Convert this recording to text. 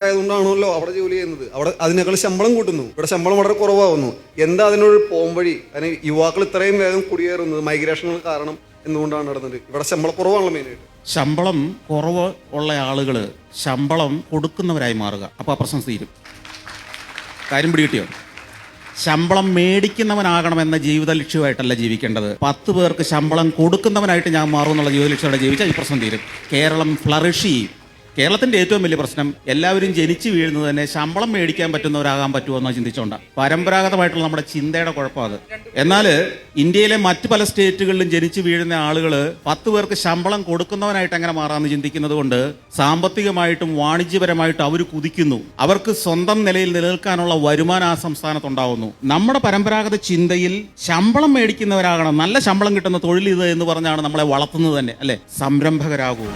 ആയതുകൊണ്ടാണല്ലോ അവിടെ ജോലി ചെയ്യുന്നത്. അവിടെ അതിനേക്കാൾ ശമ്പളം കൂട്ടുന്നു, ഇവിടെ ശമ്പളം വളരെ കുറവാകുന്നു. എന്താ അതിനൊരു പോംവഴി? അതിന് യുവാക്കൾ ഇത്രയും വേഗം കുടിയേറുന്നത് മൈഗ്രേഷനുകൾ കാരണം എന്തുകൊണ്ടാണ് നടന്നത്? ഇവിടെ ശമ്പളം കുറവാണല്ലോ മെയിനായിട്ട്. ശമ്പളം കുറവ് ഉള്ള ആളുകൾ ശമ്പളം കൊടുക്കുന്നവരായി മാറുക, അപ്പോൾ ആ പ്രശ്നം തീരും. കാര്യം പിടികിട്ടിയോ? ശമ്പളം മേടിക്കുന്നവനാകണമെന്ന ജീവിത ലക്ഷ്യമായിട്ടല്ല ജീവിക്കേണ്ടത്. 10 പേർക്ക് ശമ്പളം കൊടുക്കുന്നവനായിട്ട് ഞാൻ മാറും എന്നുള്ള ജീവിത ലക്ഷ്യത്തോടെ ജീവിച്ചാൽ ഈ പ്രശ്നം തീരും. കേരളം ഫ്ലറിഷ് ചെയ്യും. കേരളത്തിന്റെ ഏറ്റവും വലിയ പ്രശ്നം എല്ലാവരും ജനിച്ചു വീഴുന്നത് തന്നെ ശമ്പളം മേടിക്കാൻ പറ്റുന്നവരാകാൻ പറ്റുമോ എന്ന് ചിന്തിച്ചോണ്ടാണ്. പരമ്പരാഗതമായിട്ടുള്ള നമ്മുടെ ചിന്തയുടെ കുഴപ്പം അത്. എന്നാൽ ഇന്ത്യയിലെ മറ്റ് പല സ്റ്റേറ്റുകളിലും ജനിച്ചു വീഴുന്ന ആളുകൾ 10 പേർക്ക് ശമ്പളം കൊടുക്കുന്നവനായിട്ട് എങ്ങനെ മാറാമെന്ന് ചിന്തിക്കുന്നത് കൊണ്ട് സാമ്പത്തികമായിട്ടും വാണിജ്യപരമായിട്ടും അവർ കുതിക്കുന്നു. അവർക്ക് സ്വന്തം നിലയിൽ നിലനിൽക്കാനുള്ള വരുമാനം ആ സംസ്ഥാനത്തുണ്ടാവുന്നു. നമ്മുടെ പരമ്പരാഗത ചിന്തയിൽ ശമ്പളം മേടിക്കുന്നവരാകണം, നല്ല ശമ്പളം കിട്ടുന്ന തൊഴിൽ ഇത് എന്ന് പറഞ്ഞാണ് നമ്മളെ വളർത്തുന്നത് തന്നെ, അല്ലെ? സംരംഭകരാകൂ.